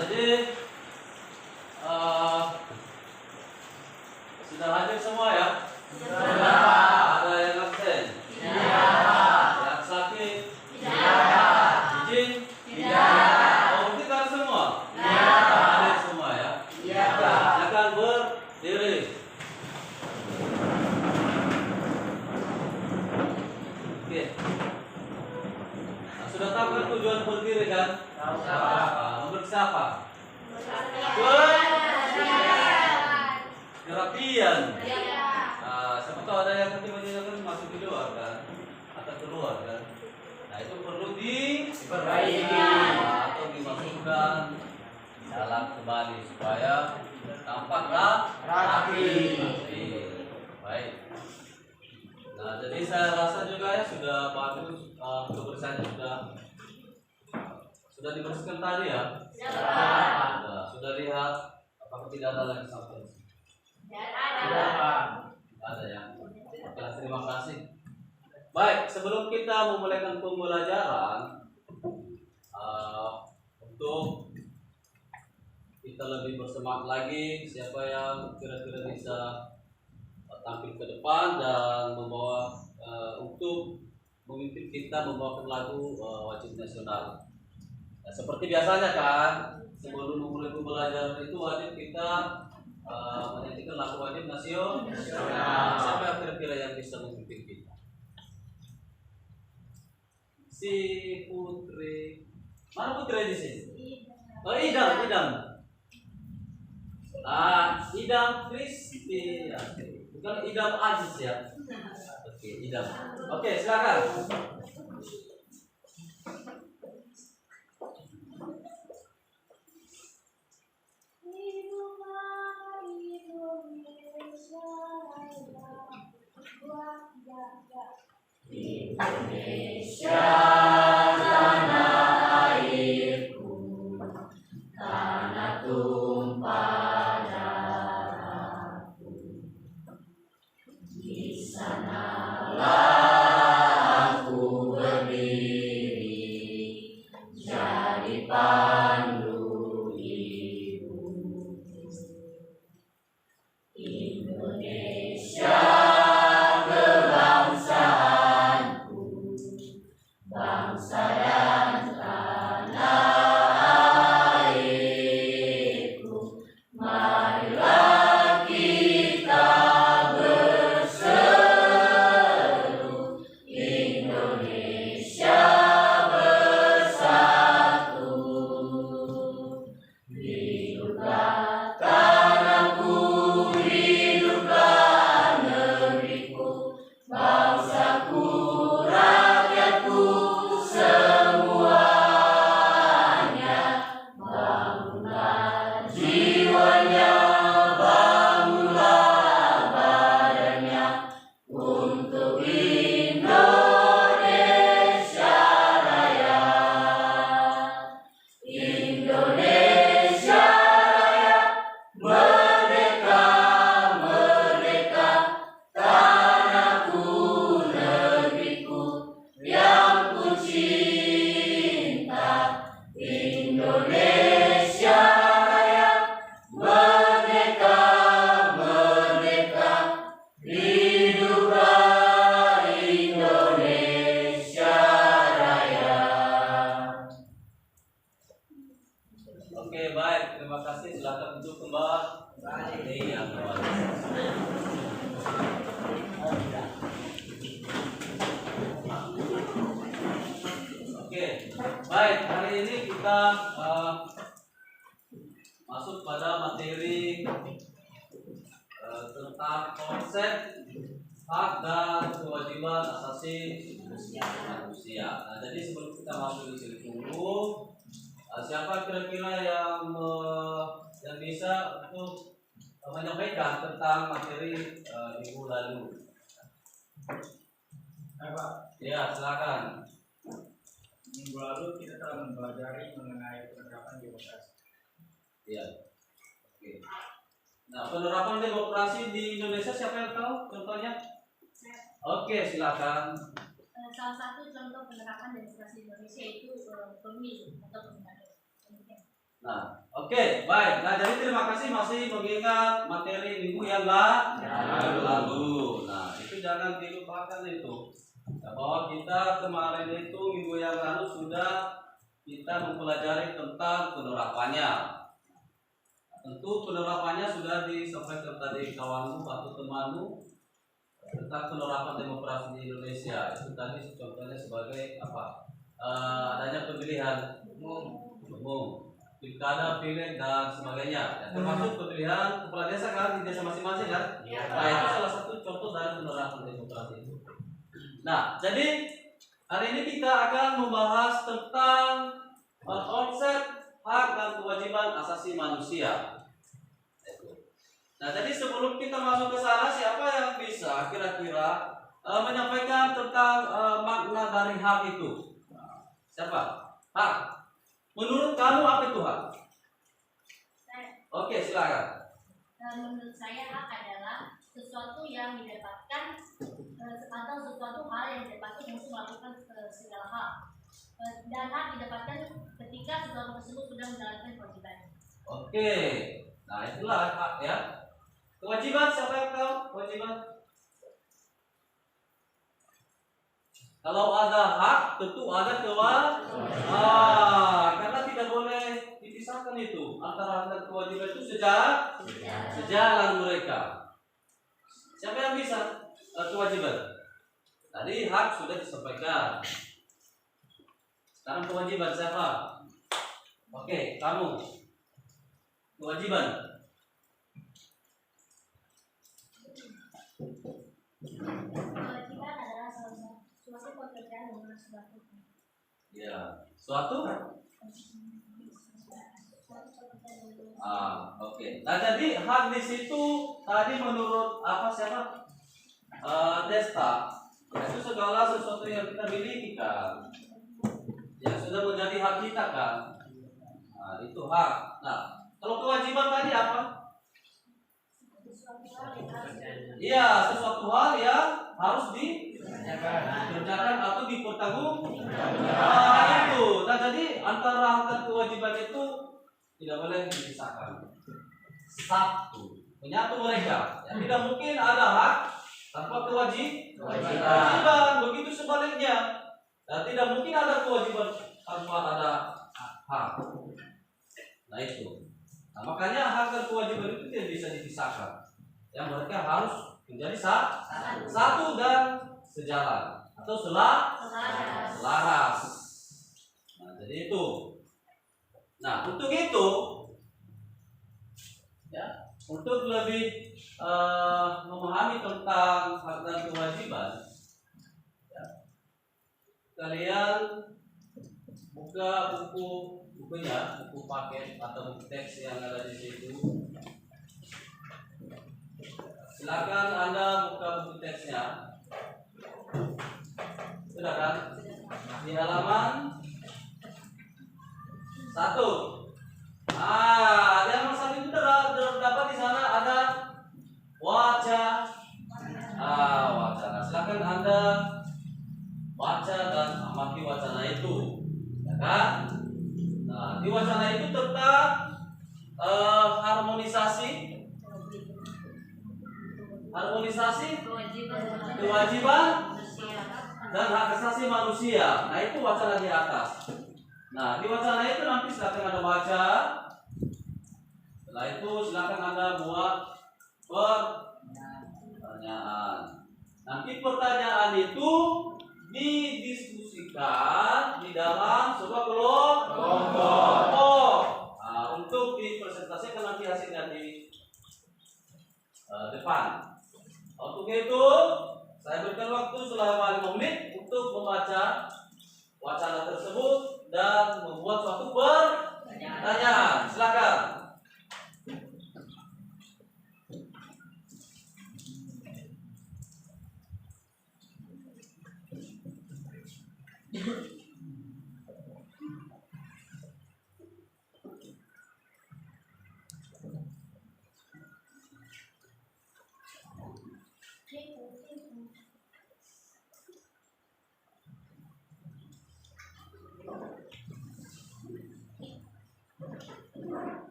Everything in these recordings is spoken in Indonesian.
jadi sudah hadir semua ya? Sudah. Ada yang absen? Tidak. Yang sakit? Tidak. Izin? Tidak. Oh, berarti kan semua? Iya. Hadir semua ya? Iya. Silakan berdiri. Oke. Nah, sudah tahu kan tujuan berdiri kan? Tahu. Menurut siapa? Kerapian. Siapa tahu ada yang nanti kan masuk di luar kan, atau keluar kan. Nah itu perlu Diperbaiki. atau dimasukkan dalam kembali supaya tampak Rapi. Baik. Nah jadi saya rasa juga ya sudah bagus, kebersihannya sudah dibersihkan tadi ya. Sudah lihat apakah tidak ada lagi sampah? Ada ya. Oke, terima kasih. Baik, sebelum kita memulaikan pembelajaran, untuk kita lebih bersemangat lagi, siapa yang kira-kira bisa tampil ke depan dan membawa untuk memimpin kita membawakan lagu wajib nasional. Nah, seperti biasanya kan, sebelum memulai pembelajaran itu wajib kita menyanyikan lagu wajib nasional. Siapa yang kira-kira yang bisa memimpin kita? Si Putri. Mana Putri di sini? Oh, Idam. Idam Kristi. Bukan Idam Aziz ya. Oke, Idam. Oke, silakan. Indonesia tanah airku, tanah tumpah darahku. Di sanalah aku berdiri, jadi pandu ibu. Indonesia bangsa dan tanah airku, marilah kita berseru, Indonesia bersatu. Hiduplah tanahku, hiduplah negeriku, bangsaku, rakyatku, semuanya. Bangunlah jiwanya, bangunlah badannya, untuk Indonesia Raya. Indonesia Raya, merdeka, merdeka, tanahku, negeriku yang ku cinta. Indonesia Raya, merdeka, merdeka, hiduplah Indonesia Raya. Oke, baik. Terima kasih. Silakan duduk kembali. Iya, kembali. Oke, baik. Hari ini kita masuk pada materi tentang konsep hak dan kewajiban asasi manusia. Nah, jadi sebelum kita masuk di sini dulu, siapa kira-kira yang bisa untuk menyampaikan tentang materi minggu lalu? Pak, Ya, silakan. minggu lalu kita telah mempelajari mengenai penerapan demokrasi. Ya. Oke. Nah, penerapan demokrasi di Indonesia siapa yang tahu contohnya? Oke, silakan. Salah satu contoh penerapan demokrasi Indonesia itu pemilu atau pemilihan. Nah, Oke, baik. Nah, jadi terima kasih masih mengingat materi minggu yang lalu. Nah, itu jangan dilupakan itu. Nah, bahwa kita kemarin itu minggu yang lalu sudah kita mempelajari tentang penerapannya. Tentu penerapannya sudah disampaikan tadi kawanmu atau temanmu tentang penerapan demokrasi di Indonesia. Itu tadi contohnya sebagai apa? Adanya pemilihan umum, pilkada, pileg dan sebagainya. Ya, termasuk pemilihan kepala desa kan di desa masing-masing kan? Nah, itu salah satu contoh dari penerapan demokrasi itu. Nah, jadi hari ini kita akan membahas tentang konsep hak dan kewajiban asasi manusia. Nah, jadi sebelum kita masuk ke sana, siapa yang bisa kira-kira menyampaikan tentang makna dari hak itu? Siapa? Hak. Menurut kamu apa itu hak? Oke, silakan. Menurut saya hak adalah sesuatu yang didapatkan atau sesuatu hal yang didapatkan untuk melakukan segala hal. Dan hak didapatkan ketika sesuatu tersebut sudah menjalankan kewajibannya. Oke. Nah, itulah hak ya. Kewajiban siapa yang tahu? Kewajiban. Kalau ada hak, tentu ada kewajiban. Karena tidak boleh dipisahkan itu antara hak dan kewajiban itu sejalan mereka. Siapa yang bisa kewajiban? Tadi hak sudah disampaikan. Sekarang kewajiban siapa? Oke, kamu. Kewajiban. Kewajiban adalah suatu pekerjaan yang harus dilakukan. Ya, suatu. Oke. Nah, jadi hak di situ tadi menurut apa siapa? Desta. Itu segala sesuatu yang kita miliki kan, yang sudah menjadi hak kita kan. Nah, itu hak. Nah, kalau kewajiban tadi apa? Iya, sesuatu hal yang harus dikerjakan atau dipertanggungjawabkan. Nah, itu. Nah, jadi antara hak dan kewajiban itu tidak boleh dipisahkan. Satu, menyatu mereka. Ya, tidak mungkin ada hak tanpa kewajiban. Begitu sebaliknya. Dan tidak mungkin ada kewajiban tanpa ada hak. Nah, itu. Nah, makanya hak dan kewajiban itu tidak bisa dipisahkan. Yang mereka harus menjadi satu dan sejalan atau selaras. Nah, jadi itu. Nah, untuk itu, ya, untuk lebih memahami tentang hak dan kewajiban, ya, kalian buka bukunya, buku paket atau buku teks yang ada di situ. Silakan Anda buka buku teksnya. Sudah kan? Di halaman 1. Di halaman 1 itu terdapat di sana ada wacana. Wacana. Silakan Anda baca dan amati wacana itu, ya kan? Nah, di wacana itu tentang harmonisasi kewajiban dan hak asasi manusia. Nah, itu wacana di atas. Nah, di wacana itu nanti silakan Anda baca. Setelah itu silakan Anda buat pertanyaan. Nanti pertanyaan itu didiskusikan di dalam sebuah kelompok. Nah, untuk dipresentasikan nanti hasilnya di depan. Untuk itu, saya berikan waktu selama 5 menit untuk membaca wacana tersebut dan membuat suatu pertanyaan. Silakan.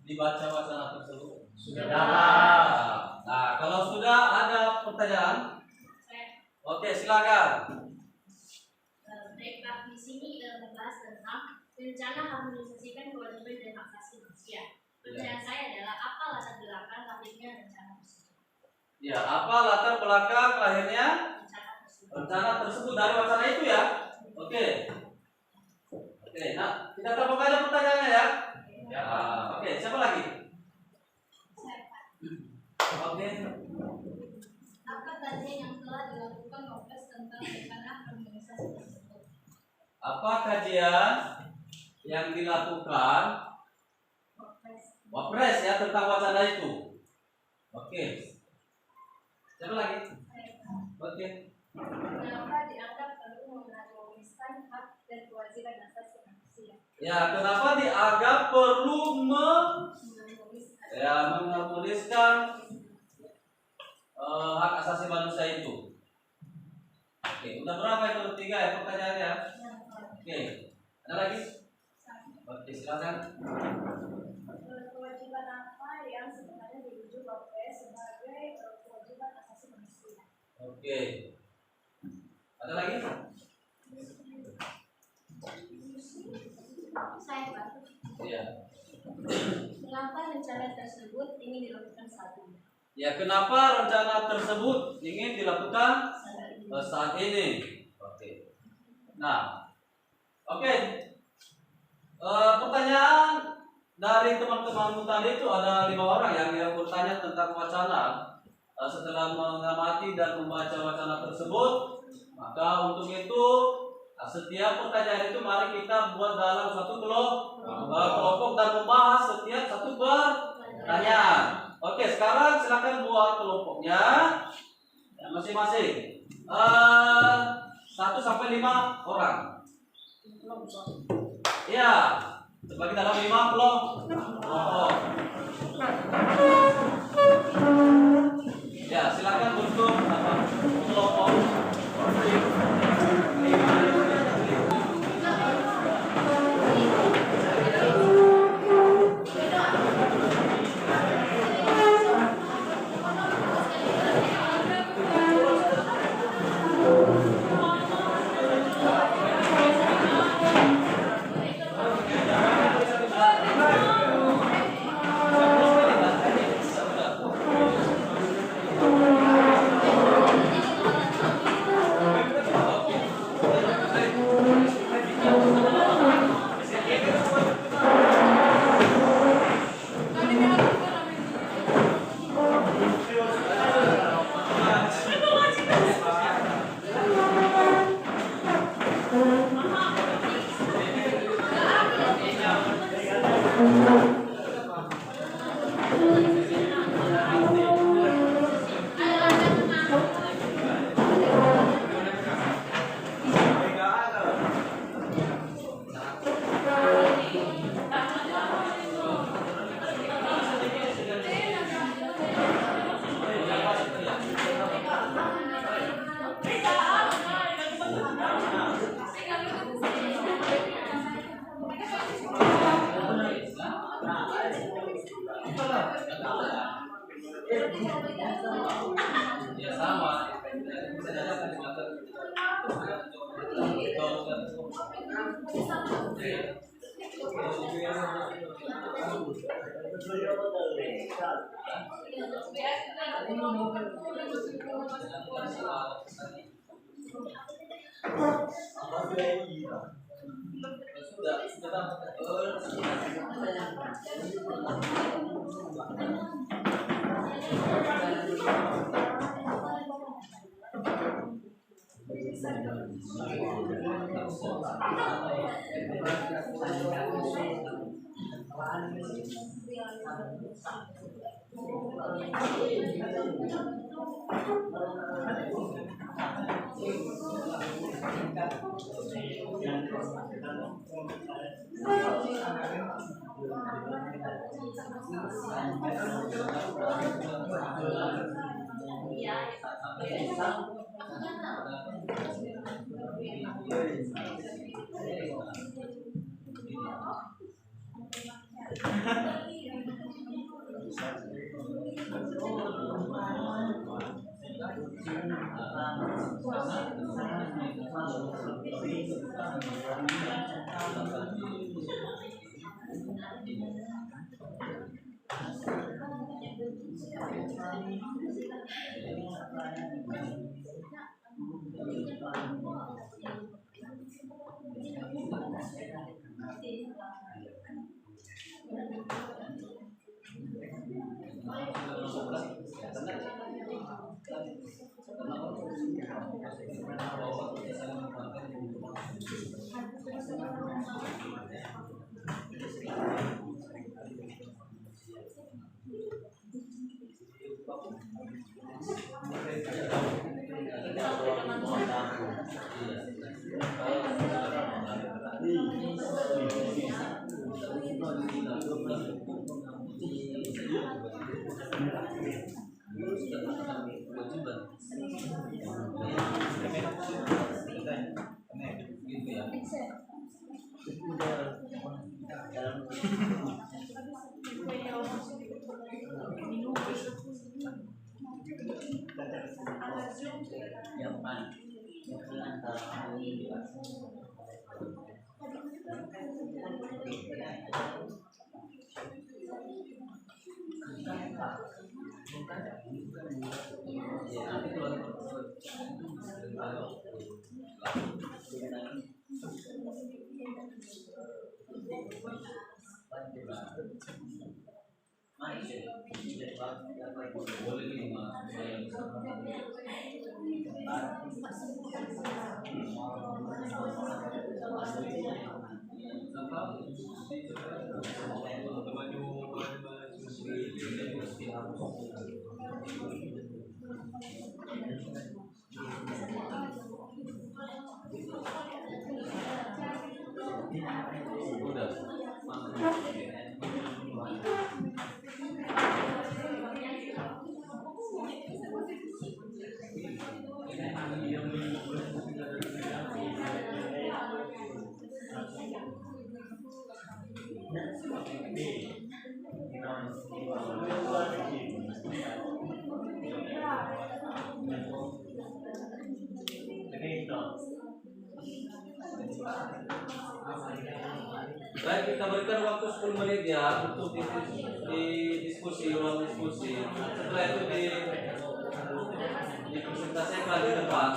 Dibaca wacana tersebut? Sudah. Nah, kalau sudah ada pertanyaan, oke silakan. Baik Pak, di sini membahas tentang rencana harmonisasikan kewajiban dan hak asasi manusia. Pertanyaan saya adalah apa latar belakang lahirnya rencana tersebut? Ya, apa latar belakang lahirnya rencana tersebut dari wacana itu ya? Oke. Oke, nah kita tepuk aja pertanyaannya ya. Ya, oke, siapa lagi? Oke. Apa kajian yang telah dilakukan Wapres tentang rencana harmonisasi tersebut? Apa kajian yang dilakukan Wapres ya tentang wacana itu? Oke. Siapa lagi? Oke. Kenapa dianggap perlu mengharmoniskan hak dan kewajiban asasi manusia? Ya, kenapa dianggap perlu mengharmoniskan hak asasi manusia itu? Oke, udah berapa itu? 3 ya pertanyaannya? Oke, ada lagi? Oke, silakan. Kewajiban apa yang sebenarnya dirujuk Wapres sebagai kewajiban asasi manusia? Oke, ada lagi? Saya Pak. Iya. Kenapa rencana tersebut ingin dilakukan saat ini? Ya, kenapa rencana tersebut ingin dilakukan saat ini? Oke. Nah, oke. Pertanyaan dari teman-temanmu tadi itu ada 5 orang yang bertanya tentang wacana. Setelah mengamati dan membaca wacana tersebut, maka untuk itu setiap pertanyaan itu mari kita buat dalam satu kelompok dan membahas setiap satu pertanyaan. Oke, sekarang silakan buat kelompoknya masing-masing. 1 sampai 5 orang. Ya, terbagi dalam 5 kelompok. Ya, silakan untuk kelompok. Ya sama. Baik, kita berikan waktu 10 menit ya untuk di diskusi, ruang diskusi. Setelah itu dipresentasikan di depan.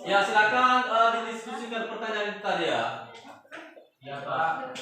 Ya silakan didiskusikan pertanyaan itu tadi ya. Ya Pak.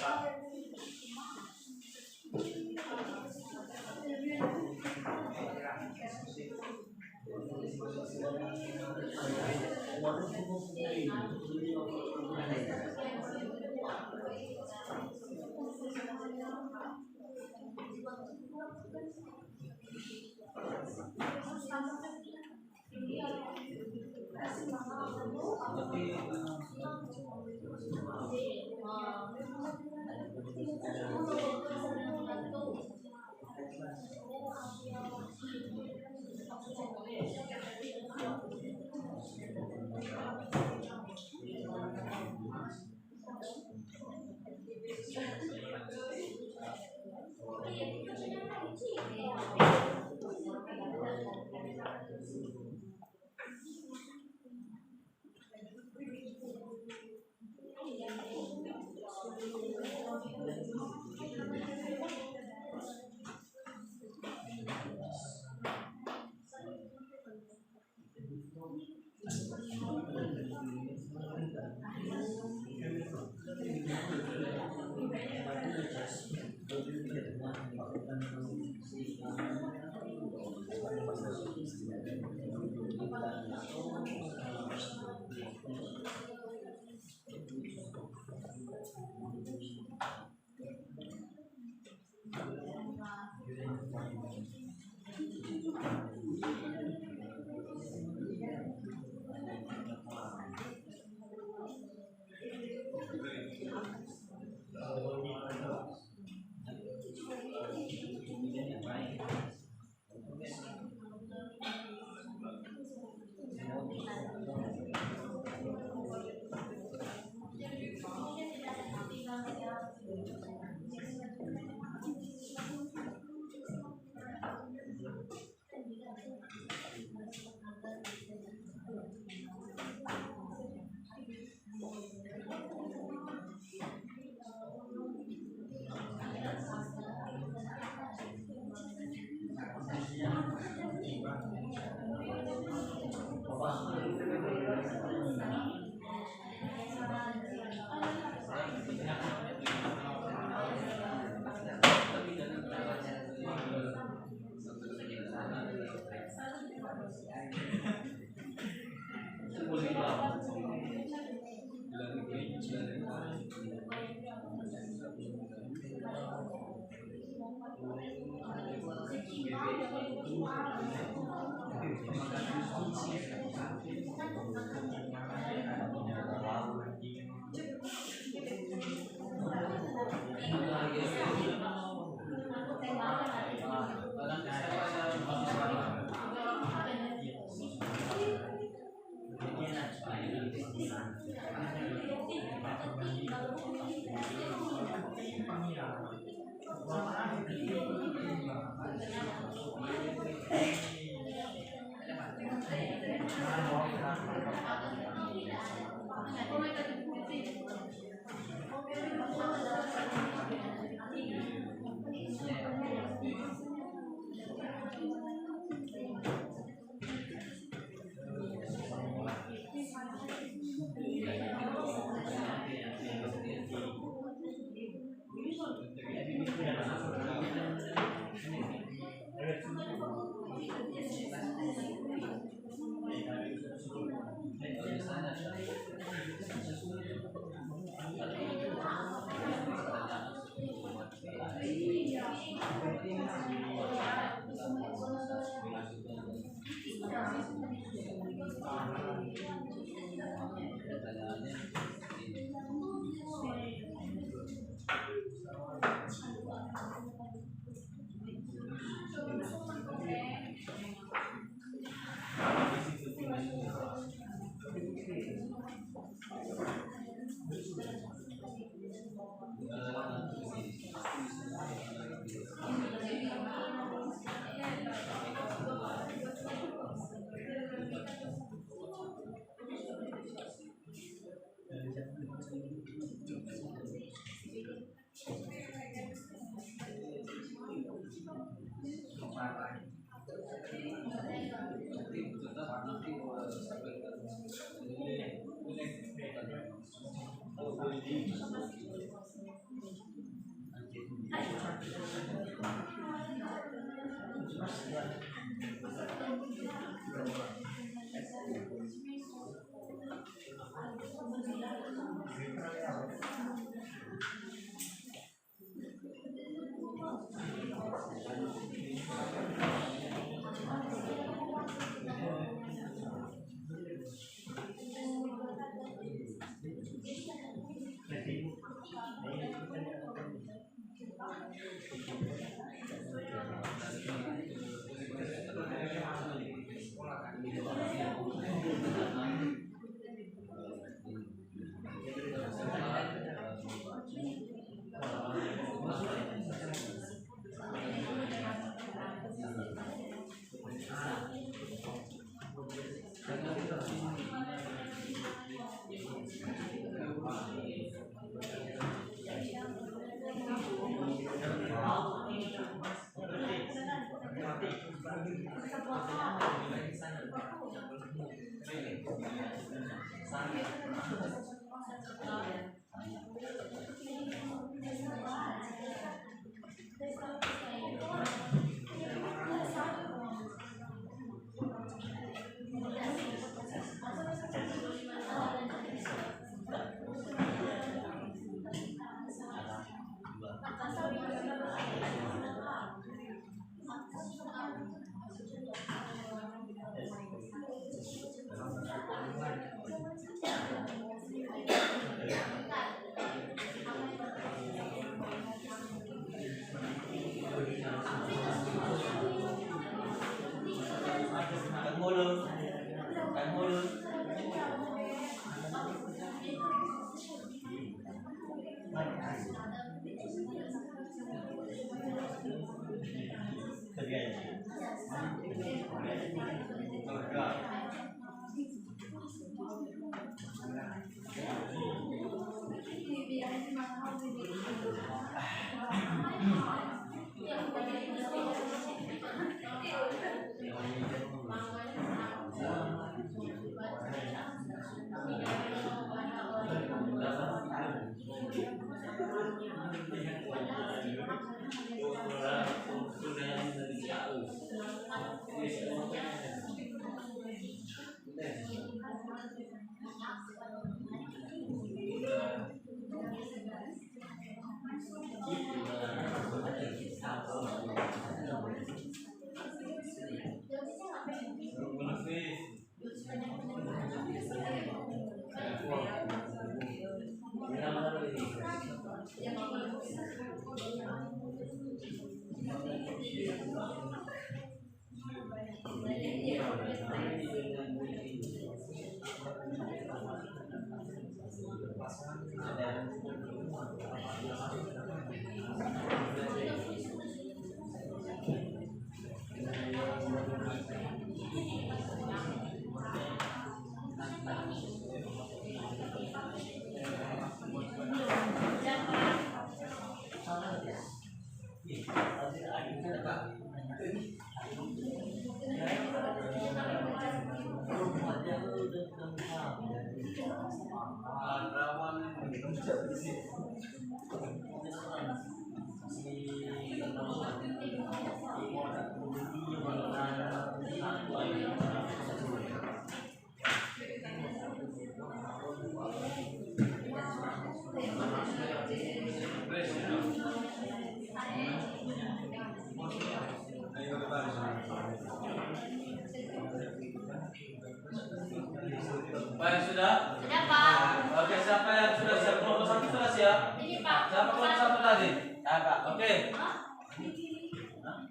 Baik, sudah? Sudah, Pak. Oke, siapa yang sudah siap? Kelompok 1 sudah siap? Ini, Pak. Siapa kelompok 1 tadi? Kak. Oke. Hah?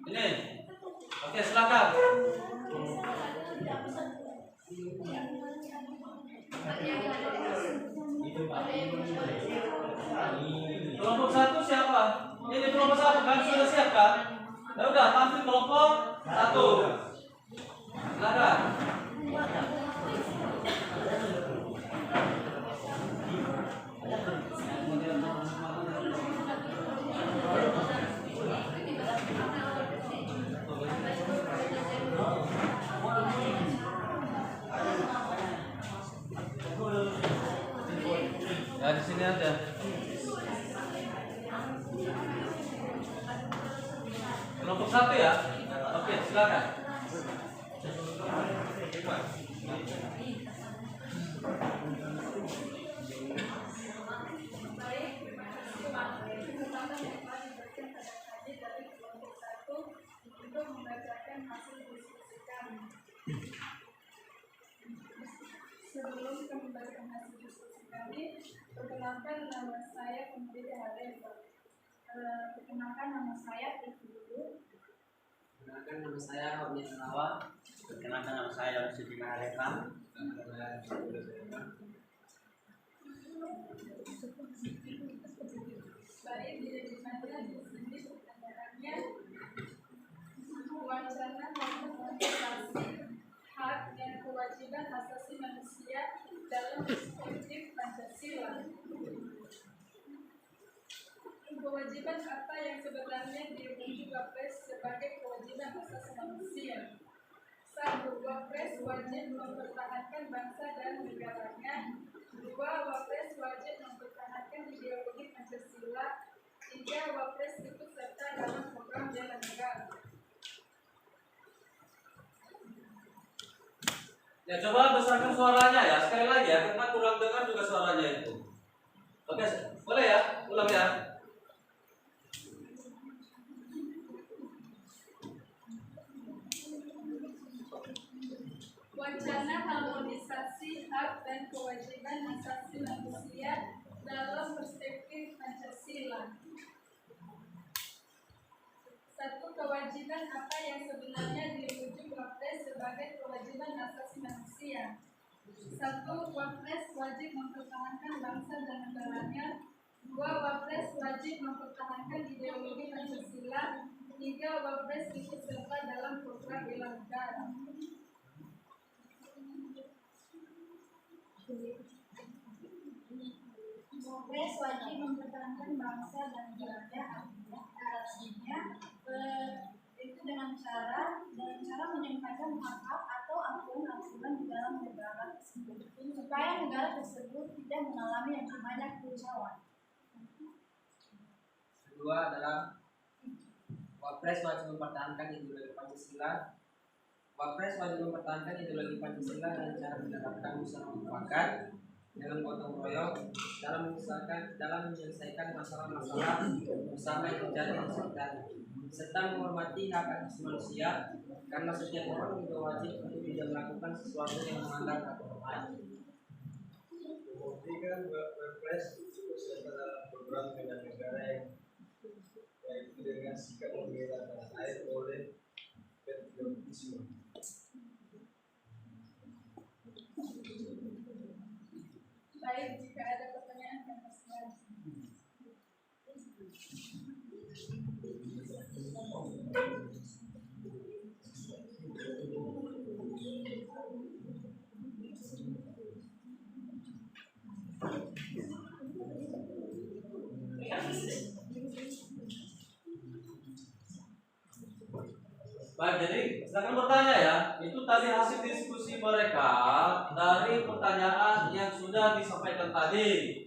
Ini. Oke, silakan. Kelompok 1 siapa? Ini kelompok 1 kan sudah siap kan? Ya udah, tampil kelompok 1. Silakan. Ya di sini aja. Kelompok 1 ya? Oke, silakan. Untuk membacakan hasil diskusi kami. Sebelum kita membacakan hasil diskusi kami, perkenalkan nama saya Pemuda Hareva. Perkenalkan nama saya Ibu dulu. Perkenalkan nama saya Omni Sanawa. Perkenalkan nama saya Sudina Hareva. Baik, dirinya di sini pertanyaannya wacana harmonisasi hak dan kewajiban asasi manusia dalam perspektif Pancasila. Kewajiban apa yang sebenarnya dirujuk Wapres sebagai kewajiban asasi manusia? 1. Wapres wajib mempertahankan bangsa dan negaranya. 2. Wapres wajib mempertahankan ideologi Pancasila. 3. Wapres ikut serta dalam program bela negara. Ya coba besarkan suaranya ya, sekali lagi ya, karena kurang dengar juga suaranya itu. Oke, boleh ya, ulang ya. Wacana harmonisasi hak dan kewajiban asasi manusia dalam perspektif Pancasila. 1. Kewajiban apa yang sebenarnya dirujuk Wapres sebagai kewajiban asasi manusia? 1. Wapres wajib mempertahankan bangsa dan negaranya. 2. Wapres wajib mempertahankan ideologi Pancasila. 3. Wapres ikut serta dalam program bela negara. Wapres wajib mempertahankan bangsa dan negaranya, artinya itu dengan cara menyampaikan hak-hak atau aturan-aturan di dalam negara tersebut supaya negara tersebut tidak mengalami yang banyak kerusakan. Kedua adalah Wapres wajib mempertahankan ideologi Pancasila. Wapres wajib mempertahankan ideologi Pancasila dengan cara menerapkan musyawarah mufakat dengan gotong royong dalam menyelesaikan masalah-masalah bersama yang terjadi di sekitarnya, serta menghormati hak asasi manusia karena setiap orang juga wajib untuk tidak melakukan sesuatu yang melanggar hak orang lain. Membuktikan Wapres ikut serta dalam program bela negara yang yaitu dengan sikap membela tanah air oleh patriotisme. Baik, jika ada pertanyaan yang terserah. Baik, jadi silakan bertanya ya. Itu tadi hasil diskusi mereka dari pertanyaan yang sudah disampaikan tadi.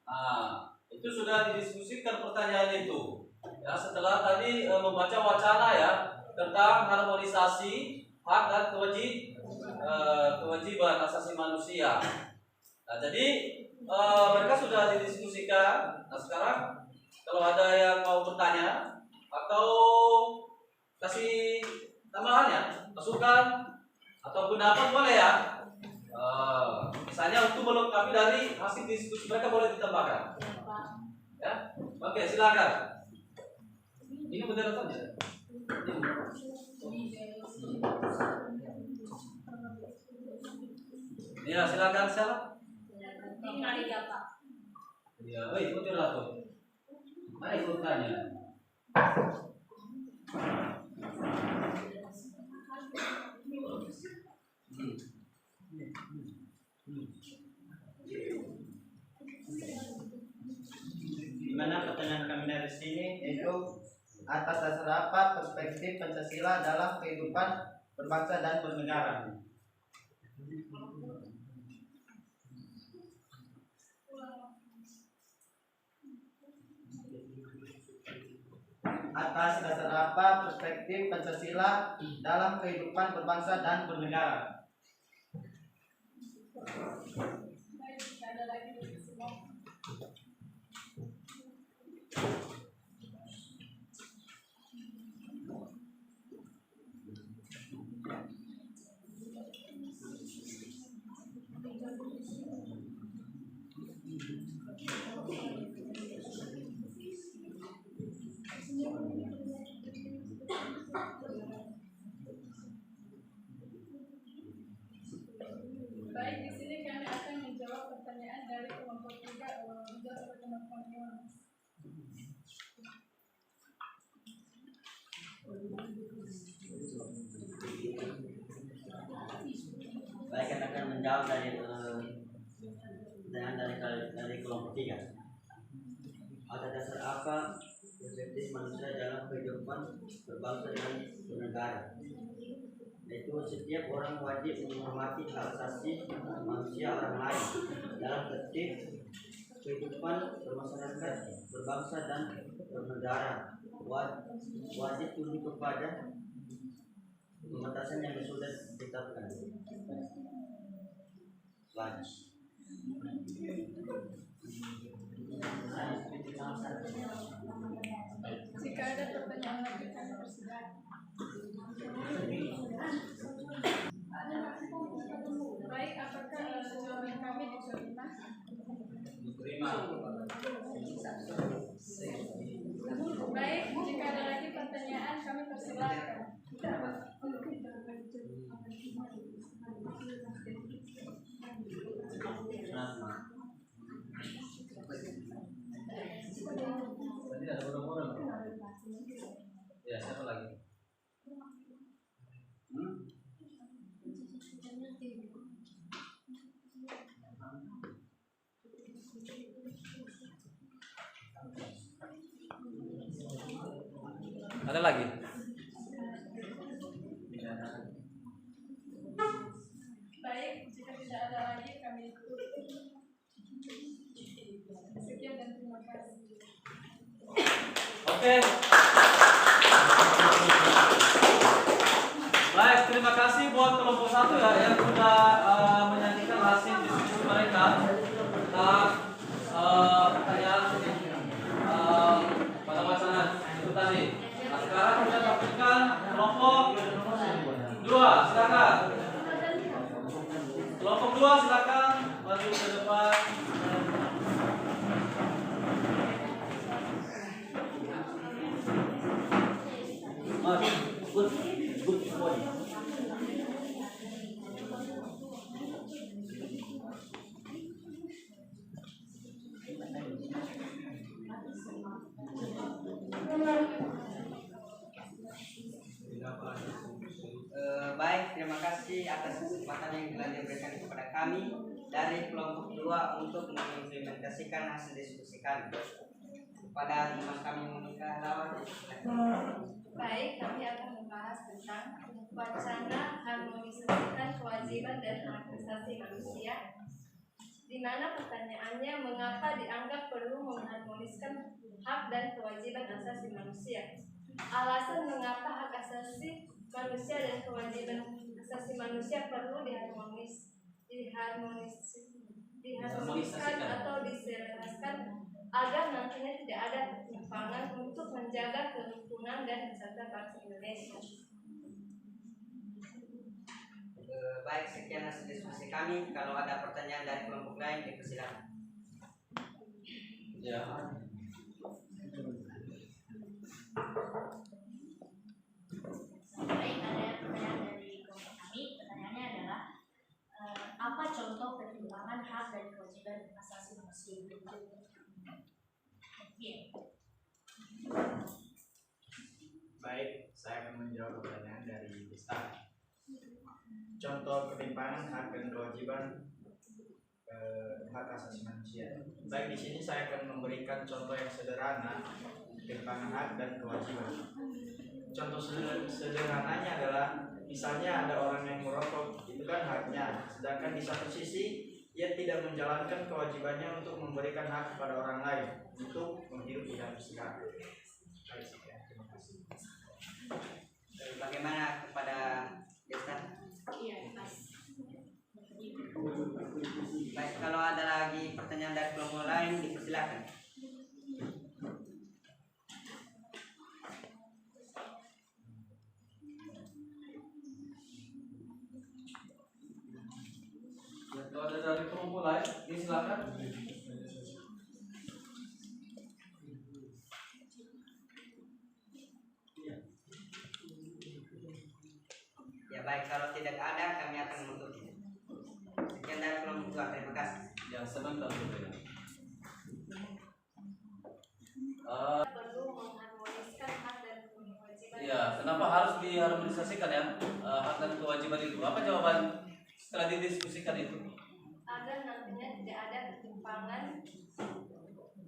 Nah, itu sudah didiskusikan pertanyaan itu. Ya, setelah tadi membaca wacana ya tentang harmonisasi hak dan kewajiban asasi manusia. Nah, jadi mereka sudah didiskusikan. Nah, sekarang kalau ada yang mau bertanya atau kasih tambahannya, masukan ataupun dapat boleh ya. Misalnya untuk melengkapi dari hasil diskusi mereka boleh ditambahkan. Ya, oke silakan. Ini benar saja. Ya silakan siapa? Ini Maria Pak. Ya, ikuti lah tuh. Mari ikut tanya. Dimana pertanyaan kami dari sini yaitu atas dasar apa perspektif Pancasila dalam kehidupan berbangsa dan bernegara. Atas dasar apa perspektif Pancasila dalam kehidupan berbangsa dan bernegara. Baik, jika ada lagi dari semua. Baik, di sini kami akan menjawab pertanyaan dari kelompok 3 menjawab pertemuan Yohanes. Baik, kita akan menjawab dari pertanyaan dari kelompok 3. Atas dasar apa perspektif manusia dalam kehidupan berbangsa dan bernegara? Yaitu setiap orang wajib menghormati hak asasi manusia orang lain dalam tertib kehidupan bermasyarakat, berbangsa dan bernegara. Wajib tunduk kepada pembatasan yang sudah ditetapkan. Wajib. Jika ada pertanyaan lagi kami persilakan. Baik, apakah jawaban kami diterima? Diterima. Baik, jika ada lagi pertanyaan kami persilakan. Tadi ada orang-orang. Ya, siapa lagi? Ada lagi? Baik, jika tidak ada lagi kami tutup. Sekian dan terima kasih. Oke. Baik, terima kasih buat kelompok 1 ya yang sudah menyajikan hasil diskusi mereka tentang pertanyaan pada wacana itu tadi. Nah, sekarang kita tampilkan kelompok 2, silakan. Kelompok 2 silakan maju ke depan. Good point. Baik, terima kasih atas kesempatan yang telah diberikan kepada kami dari kelompok 2 untuk mengimplementasikan hasil diskusi kami. Kepada teman kami Monika Lawan. Baik, kami akan membahas tentang wacana harmonisasikan kewajiban dan hak asasi manusia, di mana pertanyaannya mengapa dianggap perlu mengharmoniskan hak dan kewajiban asasi manusia. Alasan mengapa hak asasi manusia dan kewajiban asasi manusia perlu diharmoniskan atau diselaraskan agar nantinya tidak ada ketimpangan untuk menjaga kerukunan dan kesatuan bangsa Indonesia. Baik, sekian hasil diskusi kami. Kalau ada pertanyaan dari kelompok lain, dipersilakan. Ya. Baik, ada pertanyaan dari kelompok kami. Pertanyaannya adalah apa contoh pertimbangan hak dan kewajiban asasi manusia? Iya. Baik, saya akan menjawab pertanyaan dari Desta. Contoh ketimpangan hak dan kewajiban hak asasi manusia. Baik, di sini saya akan memberikan contoh yang sederhana ketimpangan hak dan kewajiban. Contoh sederhananya adalah misalnya ada orang yang merokok, itu kan haknya. Sedangkan di satu sisi ia tidak menjalankan kewajibannya untuk memberikan hak kepada orang lain untuk menghirup udara segar. Baik, sekian. Terima kasih. Bagaimana kepada Desta? Iya, Mas. Baik, kalau ada lagi pertanyaan dari kelompok lain, dipersilakan. Kalau ada dari kelompok lain, silakan. Ya baik, kalau tidak ada, kami akan menutupnya. Sekian dari kelompok 2, terima kasih. Yang sebentar berbeda. Perlu mengharmoniskan hak dan kewajiban. Ya, kenapa harus diharmonisasikan ya hak dan kewajiban itu? Apa jawaban setelah didiskusikan itu? Agar nantinya tidak ada ketimpangan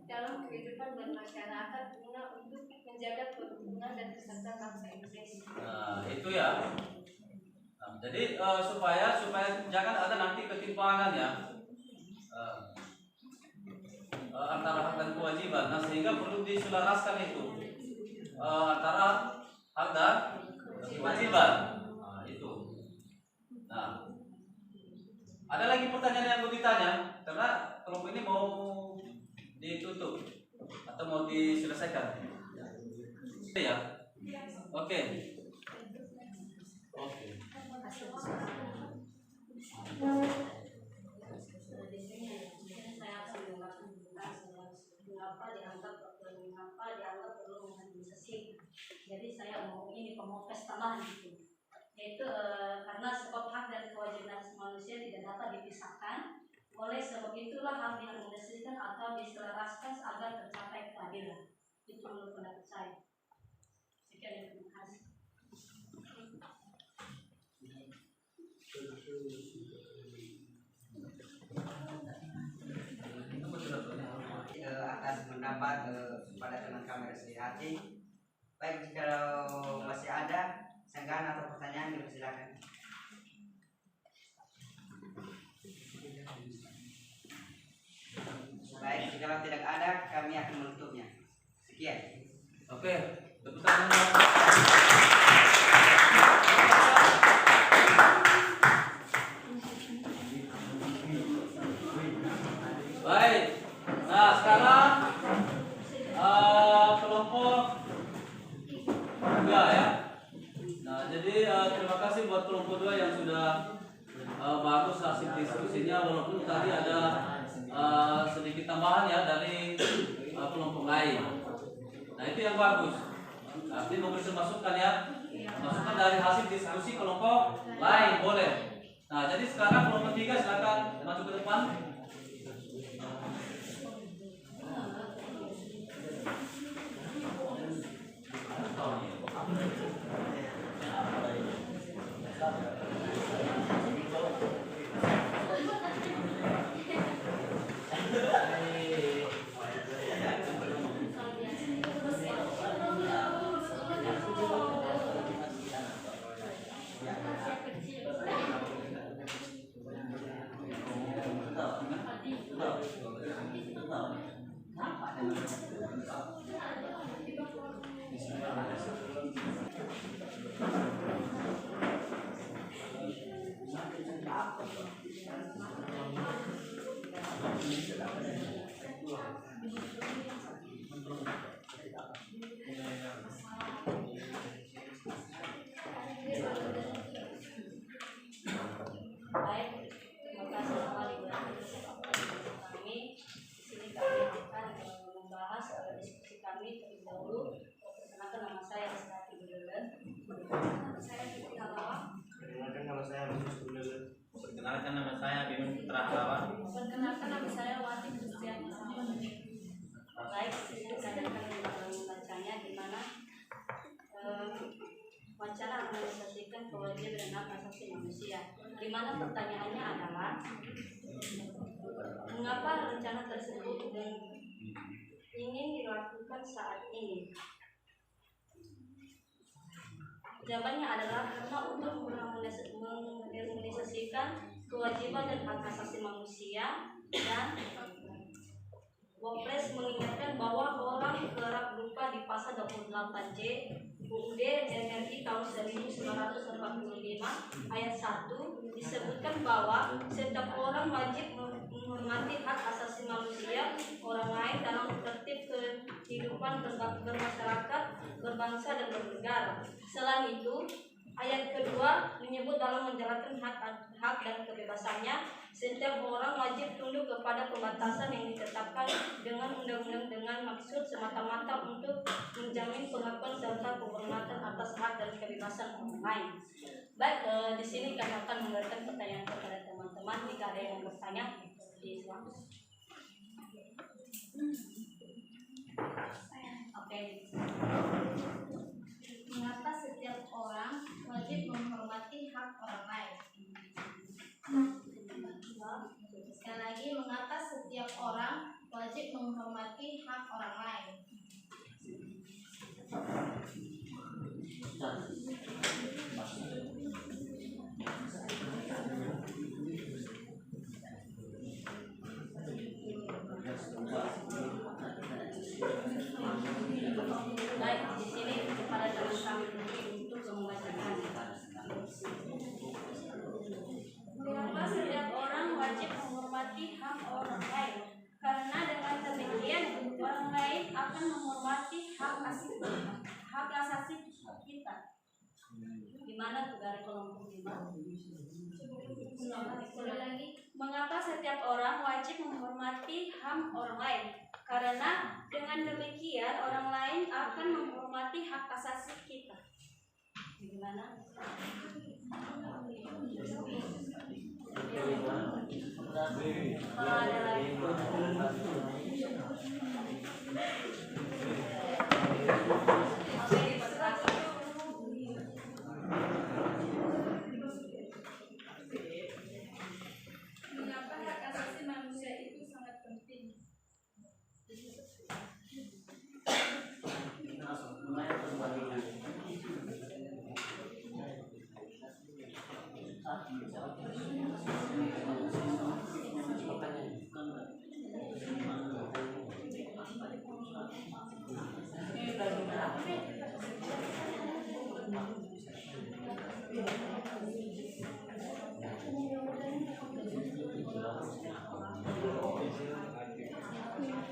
dalam kehidupan bermasyarakat guna untuk menjaga kerukunan dan kesatuan bangsa Indonesia. Nah, itu ya. Nah, jadi supaya jangan ada nanti ketimpangan ya antara hak dan kewajiban. Nah, sehingga perlu diselaraskan itu antara hak dan kewajiban. Nah, itu. Nah, ada lagi pertanyaan yang mau ditanya karena kelompok ini mau ditutup atau mau diselesaikan. Ya. Oke. Oke. Di sini saya akan membahas mengapa dianggap perlu mengharmonisasi. Jadi saya mau ini pemopes tambahan gitu. Yaitu karena sebab hak dan kewajiban manusia tidak dapat dipisahkan. Oleh sebab itulah hak diharmonisasikan atau diselaraskan agar tercapai keadilan. Itu menurut pendapat saya. Sekian, terima kasih. Atas pendapat kepada teman kami Resli Hati. Baik, jika masih ada senggan atau pertanyaan, dipersilakan. Baik, jika tidak ada, kami akan menutupnya. Sekian. Oke, tepuk tangan. Baik. Nah, sekarang kelompok 2 ya. Nah, jadi terima kasih buat kelompok 2 yang sudah bagus hasil diskusinya, walaupun tadi ada sedikit tambahan ya dari kelompok lain. Nah, itu yang bagus. Nanti memberi masukan ya, masukan dari hasil diskusi kelompok lain boleh. Nah, jadi sekarang kelompok 3 silakan maju ke depan. Saya Siti Halawa. Perkenalkan nama saya Agus Gunawan. Perkenalkan nama saya Bima Putra Halawan. Perkenalkan nama saya Wati Kristian. Baik, saya akan membacanya di mana wacana merealisasikan kewajiban dan hak asasi manusia. Di mana pertanyaannya adalah mengapa rencana tersebut ingin dilakukan saat ini? Jawabannya adalah karena untuk merealisasikan kewajiban dan hak asasi manusia, dan Wapres mengingatkan bahwa orang kerap lupa di pasal 28C UUD RI tahun 1945 ayat 1 disebutkan bahwa setiap orang wajib menghormati hak asasi manusia orang lain dalam tertib kehidupan bermasyarakat, berbangsa dan bernegara. Selain itu, ayat kedua menyebut dalam menjalankan hak dan kebebasannya, setiap orang wajib tunduk kepada pembatasan yang ditetapkan dengan undang-undang dengan maksud semata-mata untuk menjamin pengakuan serta penghormatan atas hak dan kebebasan orang lain. Baik, di sini kami akan memberikan pertanyaan kepada teman-teman. Jika ada yang bertanya, silakan. Oke. Mengapa setiap orang wajib menghormati hak orang lain? Sekali lagi, mengapa setiap orang wajib menghormati hak orang lain? Baik, di sini kepada teman kami untuk membacakan. Mengapa setiap orang wajib menghormati hak orang lain? Karena dengan demikian orang lain akan menghormati hak asasi kita. Di mana tuh dari kelompok 5? Sekali lagi, mengapa setiap orang wajib menghormati hak orang lain? Karena dengan demikian orang lain akan menghormati hak asasi kita. Gimana? Kalau ada lagi. Oke, dipersilakan. Mengapa hak asasi manusia itu sangat penting?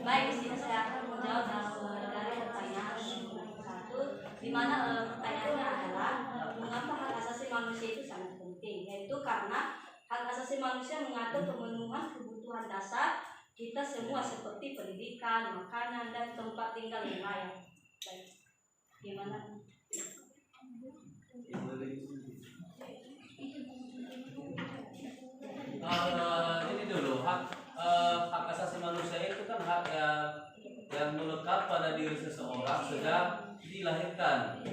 Baik, di sini saya akan menjawab dari pertanyaan 1, di mana pertanyaannya adalah mengapa hak asasi manusia itu sangat penting? Yaitu karena hak asasi manusia mengatur pemenuhan kebutuhan dasar kita semua seperti pendidikan, makanan, dan tempat tinggal yang layak. Baik, gimana? Ini dulu hak asasi manusia itu kan hak yang melekat pada diri seseorang sejak dilahirkan.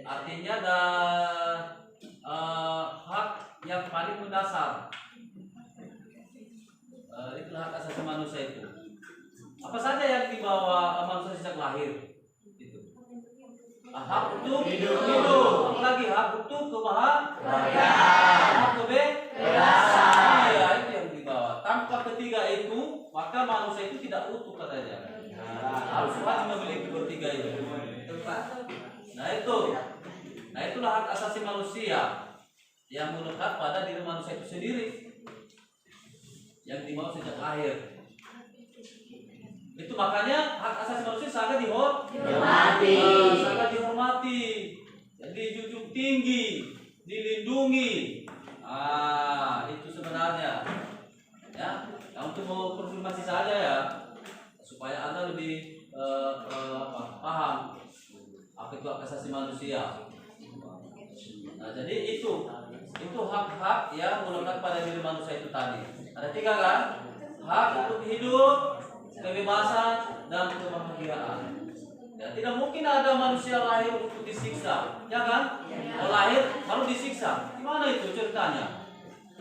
Artinya ada hak yang paling mendasar. Itu hak asasi manusia itu. Apa saja yang dibawa manusia sejak lahir? Hak untuk hidup, apalagi hak untuk kebahagiaan, hak kebebasan. Iya, itu yang dibawa. Tanpa ketiga itu, maka manusia itu tidak utuh katanya. Harus wajib memiliki bertiga itu. Nah itulah hak asasi manusia yang melekat pada diri manusia itu sendiri, yang dibawa sejak lahir. Itu makanya hak asasi manusia sangat dihormati, jadi dijunjung tinggi, dilindungi. Itu sebenarnya ya. Untuk mengkonfirmasi saja ya, supaya Anda lebih paham apa itu hak asasi manusia. Nah, jadi itu hak-hak yang melekat pada diri manusia itu tadi. Ada 3 kan? Hak untuk hidup, kebebasan, dan kebahagiaan. Ya, tidak mungkin ada manusia lahir untuk disiksa, ya kan? Kalau lahir harus disiksa. Gimana itu ceritanya?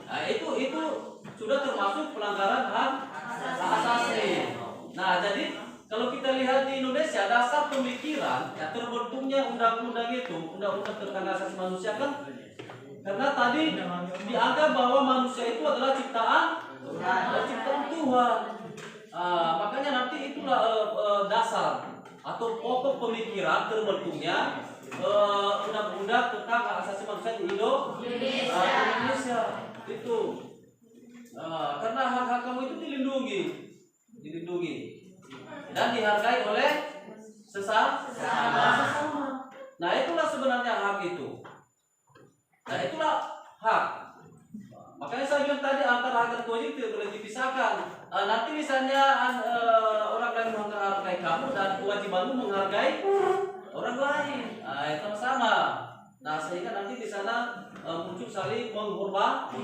Nah, itu sudah termasuk pelanggaran hak asasi. Nah, jadi kalau kita lihat di Indonesia, dasar pemikiran ya terbentuknya undang-undang itu, undang-undang tentang hak asasi manusia kan, karena tadi dianggap bahwa manusia itu adalah ciptaan Tuhan. Makanya nanti itulah dasar atau pokok pemikiran terbentuknya undang-undang tentang hak asasi manusia di Indonesia. Itu karena hak-hak kamu itu dilindungi dan dihargai oleh sesama. Nah, itulah sebenarnya hak itu. Nah, itulah hak. Makanya saya bilang tadi antara hak dan kewajiban tidak boleh dipisahkan. Nanti misalnya orang lain menghargai kamu dan kewajibanmu menghargai orang lain. Itu sama. Nah, sehingga nanti di sana muncul saling menghormati.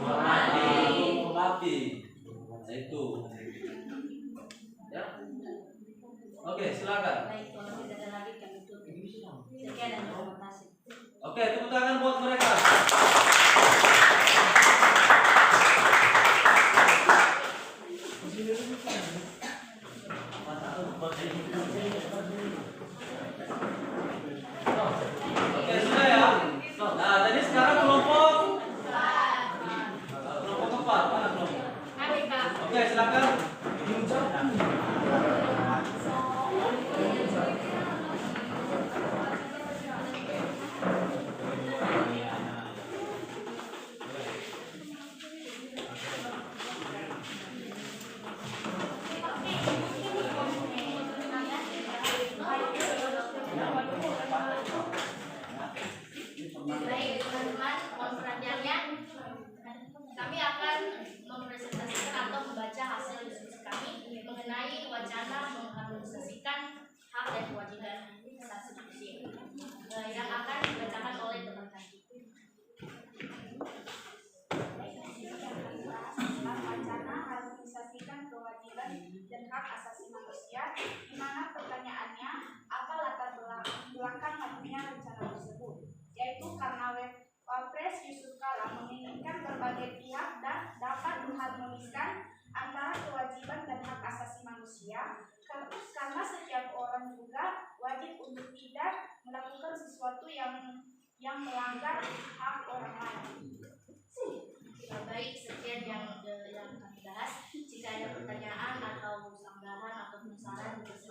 Nah, itu. Ya. Oke, silakan. Baik, kalau tidak ada lagi kami tutup. Sekian dan terima kasih. Oke, tepuk tangan buat mereka. Oke, sudah ya. Nah, jadi sekarang kelompok keempat, mana kelompok? Kami, Kak. Oke, silakan. Baik, teman-teman, mohon perhatiannya. Kami akan mempresentasikan atau membaca hasil diskusi kami mengenai wacana mengharmonisasikan hak dan kewajiban asasi manusia yang akan dibacakan oleh teman kami. Wacana harmonisasikan kewajiban dan hak asasi manusia, di mana pertanyaannya apa latar belakang matinya rencana tersebut, yaitu karena Wapres Yusuf Kala menginginkan berbagai pihak dan dapat mengharmoniskan antara kewajiban dan hak asasi manusia, karena setiap orang juga wajib untuk tidak melakukan sesuatu yang melanggar hak orang lain. Baik, sekian yang kami bahas. Jika ada pertanyaan atau sanggahan atau penasaran, baik.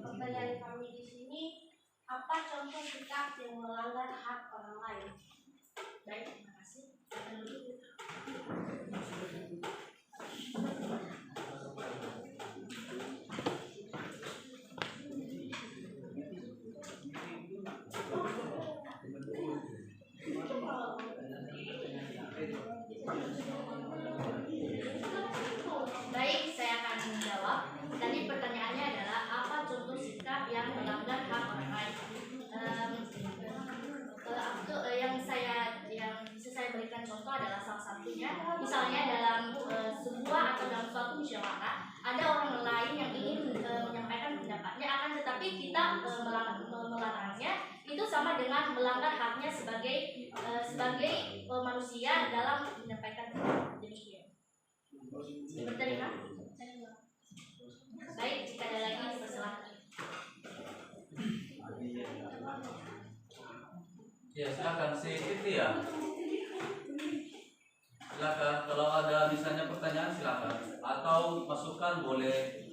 Pertanyaan kami di sini, apa contoh sikap yang melanggar hak orang lain? Baik, terima kasih. Baik, saya akan menjawab. Tadi pertanyaannya adalah apa contoh sikap yang melanggar hak orang lain? Yang bisa saya berikan contoh adalah salah satunya, misalnya dalam sebuah atau dalam suatu musyawarah ada orang lain yang ingin menyampaikan pendapatnya, akan tetapi kita melarangnya, itu sama dengan melanggar haknya sebagai manusia dalam menyampaikan pendapat. Demikian. Diterima? Baik, jika ada lagi persilakan. Ya, silakan si Fitri ya. Silakan, kalau ada misalnya pertanyaan silakan atau masukan boleh.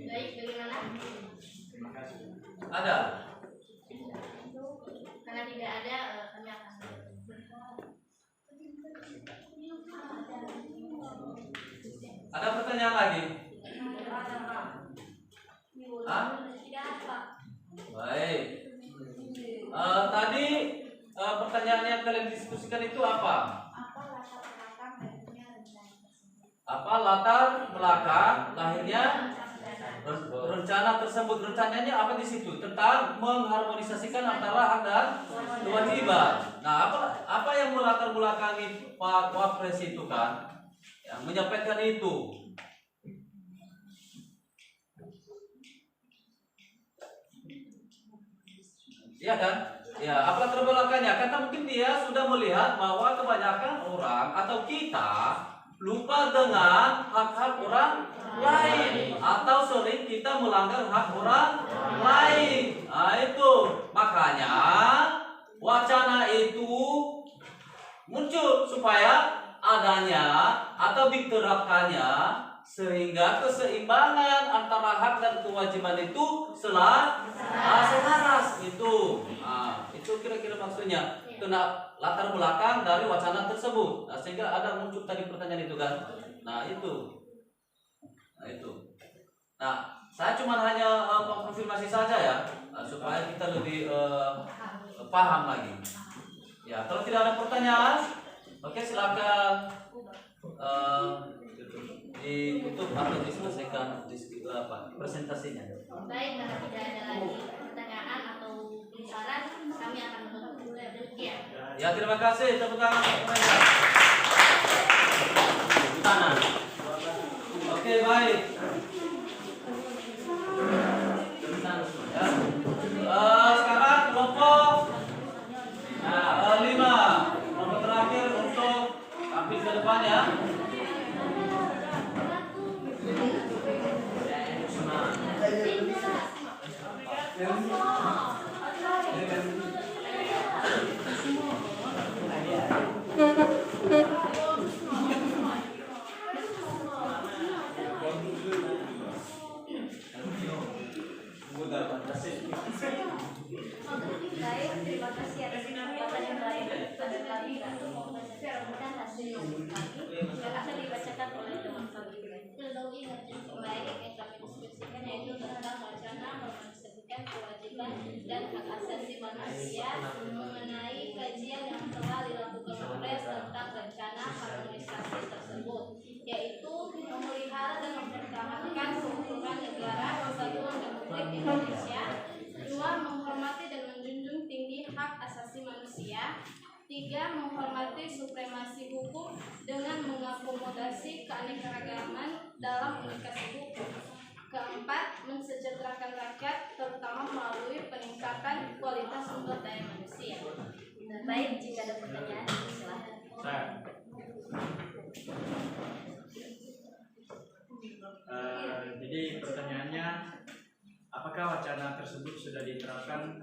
Baik, bagaimana? Ada? Karena tidak ada, kami akan Ada pertanyaan lagi? Hah? Baik. Tadi pertanyaan yang kalian diskusikan itu apa? Apa latar belakang lahirnya rencana tersebut? Rencananya apa di situ? Tentang mengharmonisasikan antara hak dan kewajiban. Nah, apa yang melatar belakangi Pak Wapres itu kan? Yang menyampaikan itu. Iya kan? Ya, apa latar belakangnya? Karena mungkin dia sudah melihat bahwa kebanyakan orang atau kita lupa dengan hak-hak orang lain atau sering kita melanggar hak orang lain. Nah, itu makanya wacana itu muncul supaya adanya atau diterapkannya sehingga keseimbangan antara hak dan kewajiban itu selaras itu. Nah, itu kira-kira maksudnya. Kena latar belakang dari wacana tersebut. Nah, sehingga ada muncul tadi pertanyaan itu kan. Nah, itu. Nah, saya cuma hanya mengkonfirmasi saja ya, supaya kita lebih paham lagi. Ya, kalau tidak ada pertanyaan, oke, silakan ditutup atau diselesaikan presentasinya. Baik, karena tidak ada lagi pertanyaan atau saran, kami akan menutup dulu ya. Ya, terima kasih. Tepuk tangan. Oke, baik. Sekarang kelompok 5. Kelompok terakhir untuk tampil ke depan ya. Baik, terima kasih atas kesempatan yang baik pada kami untuk membacakan hasil kami yang akan dibacakan oleh teman kami. Baik, yang kami diskusikan yaitu tentang wacana memperhatikan kewajiban dan hak asasi manusia mengenai kajian yang telah dilakukan Kongres tentang rencana harmonisasi tersebut, yaitu memelihara dan mempertahankan keutuhan negara Kesatuan Republik Indonesia. 2. Menghormati dan menjunjung tinggi hak asasi manusia. 3. Menghormati supremasi hukum dengan mengakomodasi keanekaragaman dalam aplikasi hukum. 4. Mensejahterakan rakyat terutama melalui peningkatan kualitas sumber daya manusia. Baik, jika ada pertanyaan silakan. Jadi pertanyaannya, apakah wacana tersebut sudah diterapkan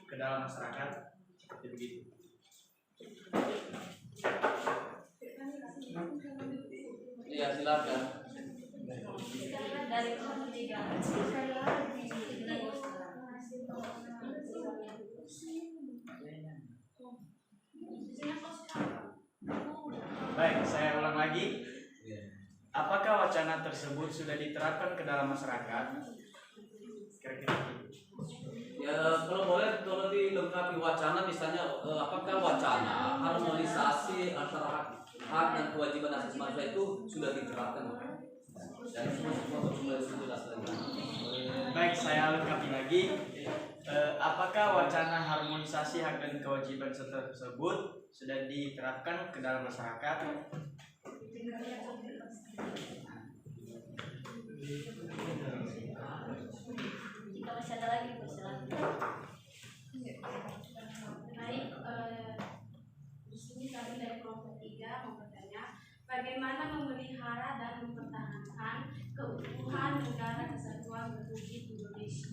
ke dalam masyarakat? Seperti begitu. Iya, silakan. Dari kelompok 3. Baik, saya ulang lagi. Apakah wacana tersebut sudah diterapkan ke dalam masyarakat? Kira-kira Ya, kalau boleh kalau dilengkapi wacana misalnya apakah wacana harmonisasi antara hak dan kewajiban asasi manusia itu sudah diterapkan? Dan semua jelas lagi. Baik, saya lengkapi lagi. Apakah wacana harmonisasi hak dan kewajiban tersebut sudah diterapkan ke dalam masyarakat? Jika masih ada lagi, silakan. Baik, di sini kami dari kelompok 3 mau bertanya, bagaimana memelihara dan mempertahankan keutuhan negara Kesatuan Republik Indonesia?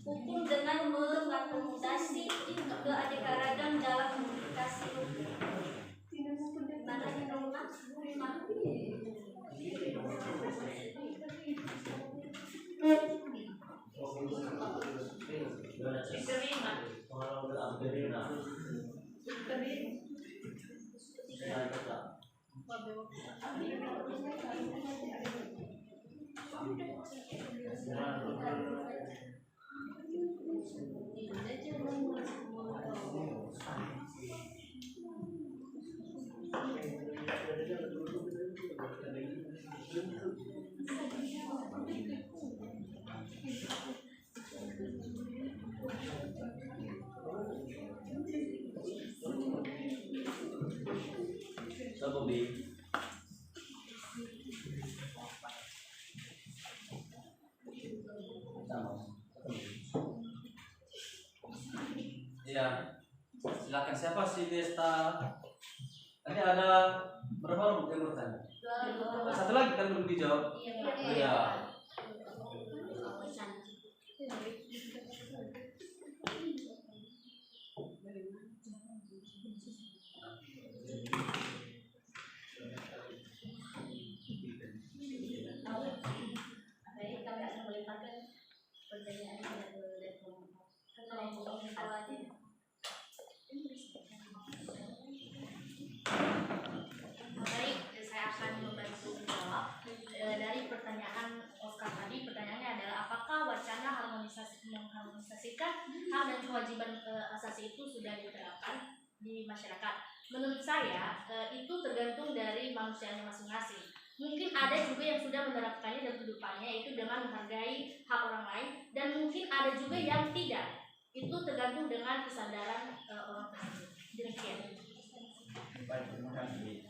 Hukum dengan mengakomodasi keanekaragaman dalam komunikasi hukum. Makanya dong Mas, Ya, silakan. Siapa si Desta? Tadi ada berapa orang yang bertanya? Satu lagi kan belum dijawab. Iya. Baik, saya akan membantu menjawab. Dari pertanyaan Oscar tadi, pertanyaannya adalah apakah wacana mengharmonisasikan hak dan kewajiban asasi itu sudah diterapkan di masyarakat? Menurut saya itu tergantung dari manusianya masing-masing. Mungkin ada juga yang sudah menerapkannya dalam kehidupannya, yaitu dengan menghargai hak orang lain, dan mungkin ada juga yang tidak. Itu tergantung dengan kesadaran orang tersebut. Demikian. Baik, terima kasih.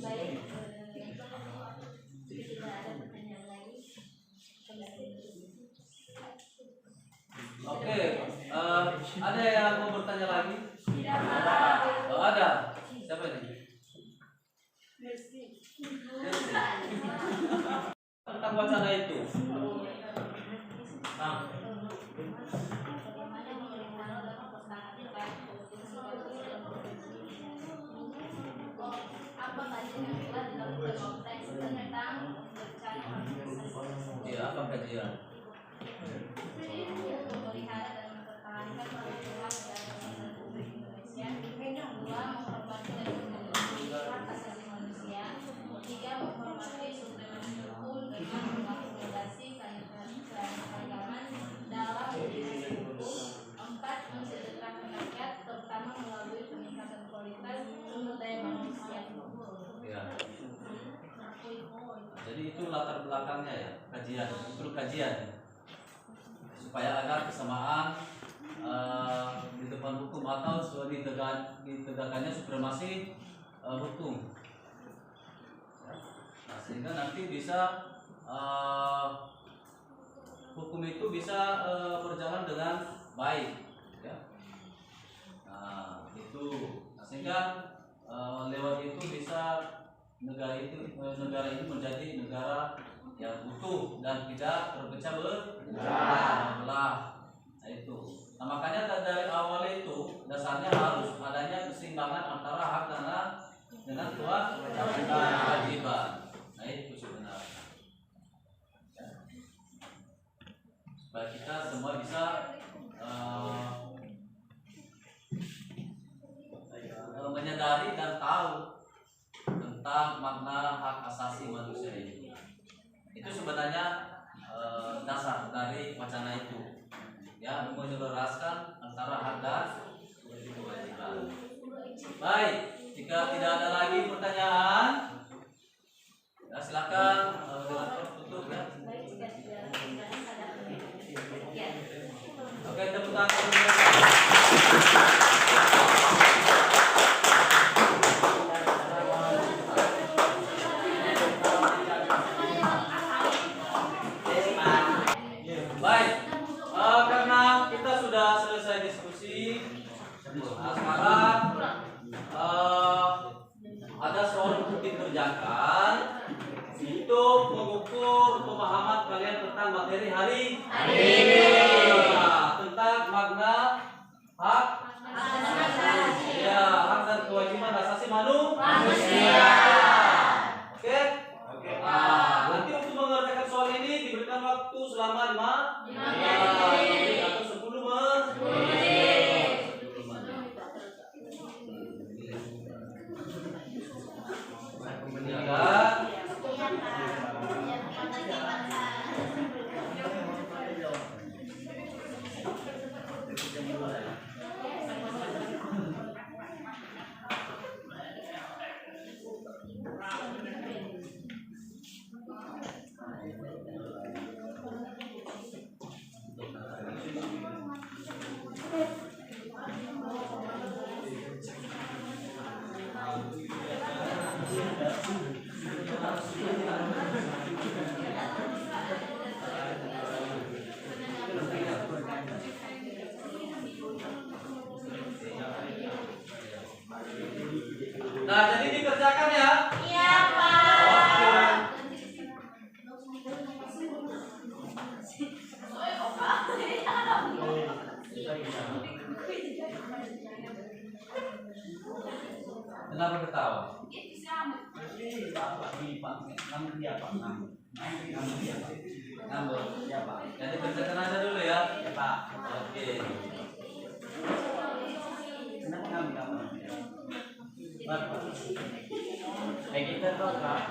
Baik, tidak ada pertanyaan lagi. Oke, ada yang mau bertanya lagi? Tidak ada. Oh, ada. Siapa ini? Desi. Tentang wacana itu. Nah, Apa saja yang telah dilakukan konteks tentang berencana harmonisasi iya, apa kajian? memelihara dan mempertahankan kehidupan dan kesehatan publik Indonesia. Dua, menghormati dan melindungi hak asasi manusia. Tiga, menghormati supremasi hukum dengan mengakomodasi keanekaragaman dalam komunikasi hukum. Empat, mensejahterakan rakyat, terutama melalui peningkatan kualitas sumber daya manusia. Ya. Jadi itu latar belakangnya ya, kajian. Itu kajian supaya agar kesamaan di depan hukum atau ditegakkannya supremasi hukum. Nah, sehingga nanti bisa hukum itu bisa berjalan dengan baik, ya. Nah, itu sehingga lewat itu bisa negara ini menjadi negara yang utuh dan tidak terpecah belah. Nah itu. Nah, makanya dari awal itu dasarnya harus adanya keseimbangan antara hak dengan kewajiban. Nah itu sebenarnya. Ya. Supaya kita semua bisa menyadari dan tahu tentang makna hak asasi manusia ini. Itu sebenarnya dasar dari wacana itu, ya, menyelaraskan antara hak dan kewajiban. Baik, jika tidak ada lagi pertanyaan, ya, silakan tutup ya. Oke, tepuk tangan. Baik, karena kita sudah selesai diskusi, nah sekarang ada soal untuk dikerjakan. untuk mengukur pemahaman kalian tentang materi hari ini. Tentang makna hak ya, hak dan kewajiban asasi manusia. Oke? Nanti untuk mengerjakan soal ini diberikan waktu selama 5 menit atau 10 menit. Nah, jadi dikerjakan ya. Iya, Pak. Kenapa ketawa? Ngambek. Ya, Pak. Jadi kerjakan aja dulu ya. Ya, Pak. Oke. Kayak kita tuh, Kak.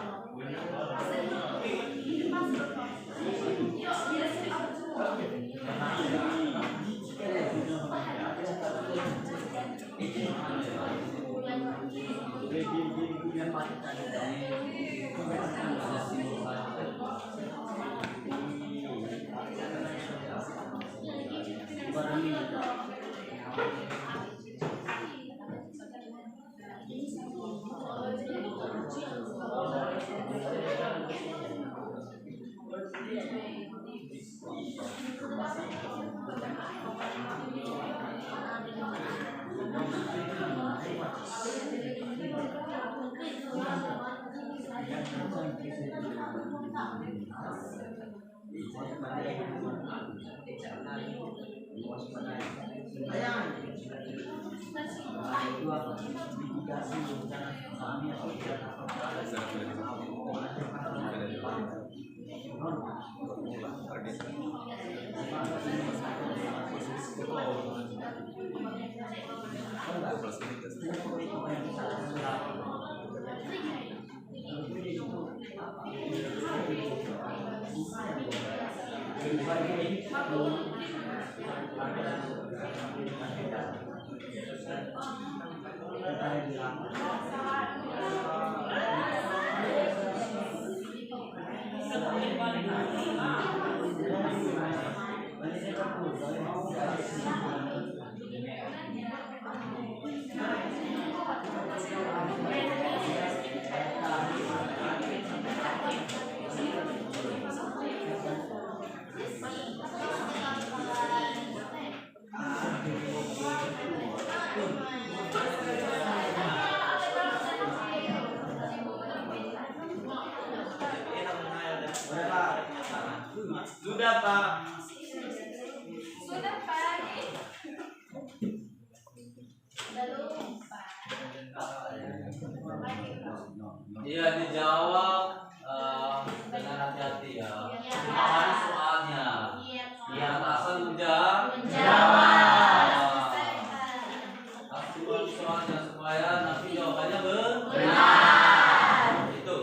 Sudah, Pak. Sudah, Pak. Iya, dijawab dengan hati-hati ya. Pahami soalnya. Yang asal menjawab. Pahami soalnya supaya nanti jawabannya benar. Itu.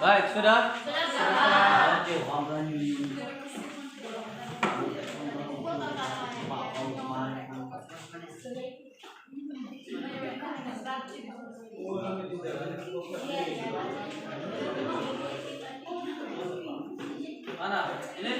Baik, sudah? Mana? Ini?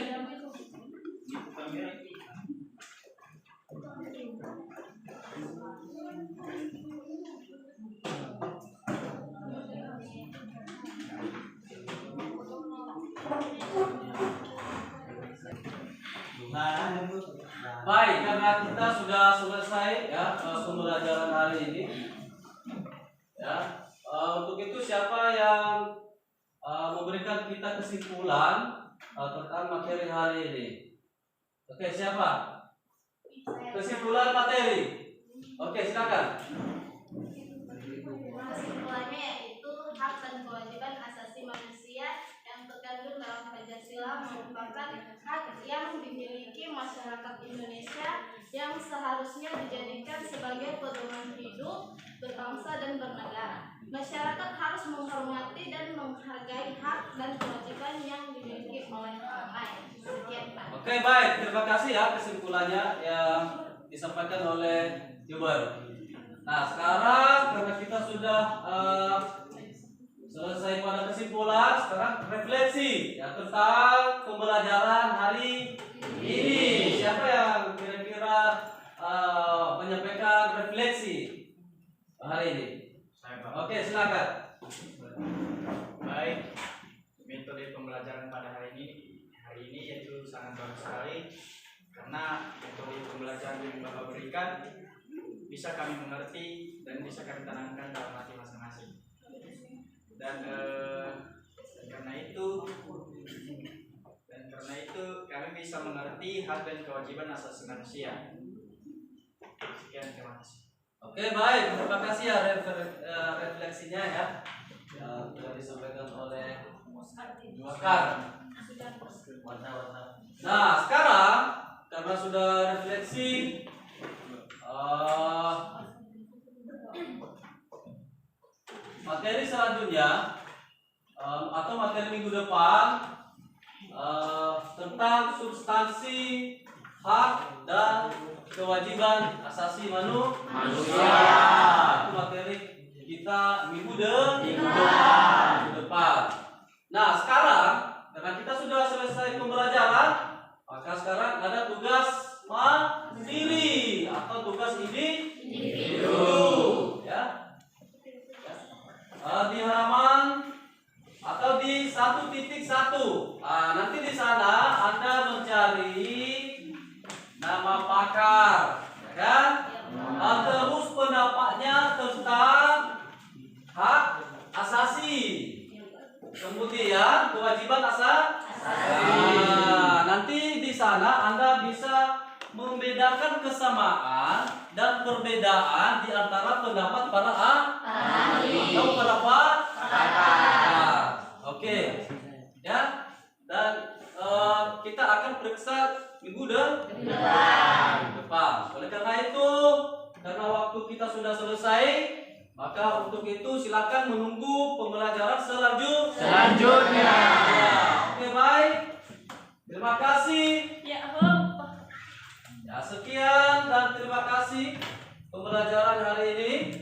Baik, karena kita sudah selesai ya pembelajaran hari ini. Ya, untuk itu siapa yang memberikan kita kesimpulan tentang materi hari ini? Oke, siapa? Kesimpulan materi. Oke, silakan. Kesimpulannya yaitu hak dan kewajiban asasi manusia yang terkandung dalam Pancasila merupakan hak yang dimiliki masyarakat Indonesia yang seharusnya dijadikan sebagai pedoman hidup, berbangsa dan bernegara. Masyarakat harus menghormati dan menghargai hak dan kewajiban yang dimiliki oleh orang lain. Sekian, Pak. Oke, baik. Terima kasih ya kesimpulannya yang disampaikan oleh Jubar. Nah, sekarang karena kita sudah selesai pada kesimpulan, sekarang refleksi ya tentang pembelajaran hari ini. Siapa yang kira-kira menyampaikan refleksi hari ini? Saya Pak. Oke, silakan. Baik, metode pembelajaran pada hari ini yaitu sangat bagus sekali karena metode pembelajaran yang Bapak berikan bisa kami mengerti dan bisa kami tanamkan dalam hati masing-masing. Dan karena itu kami bisa mengerti hak dan kewajiban asasi manusia. Sekian, terima kasih. Oke, baik. Terima kasih ya refleksinya ya yang telah disampaikan oleh Wakar. Nah, sekarang karena sudah refleksi materi selanjutnya atau materi minggu depan tentang substansi hak dan kewajiban asasi manusia. Itu materi kita minggu depan. Nah, sekarang karena kita sudah selesai pembelajaran, maka sekarang ada tugas mandiri atau tugas individu ya. Di halaman atau di 1.1. Nanti di sana Anda mencari nama pakar, ya kan? Terus pendapatnya tentang hak asasi. Kemudian kewajiban asasi. Nanti di sana Anda bisa membedakan kesamaan dan perbedaan di antara pendapat para ahli atau pendapat pakar. Oke, ya. Dan kita akan periksa minggu depan. Oleh karena itu, karena waktu kita sudah selesai, maka untuk itu silakan menunggu pembelajaran selanjutnya. Ya, oke, baik. Terima kasih. Ya, sekian dan terima kasih pembelajaran hari ini.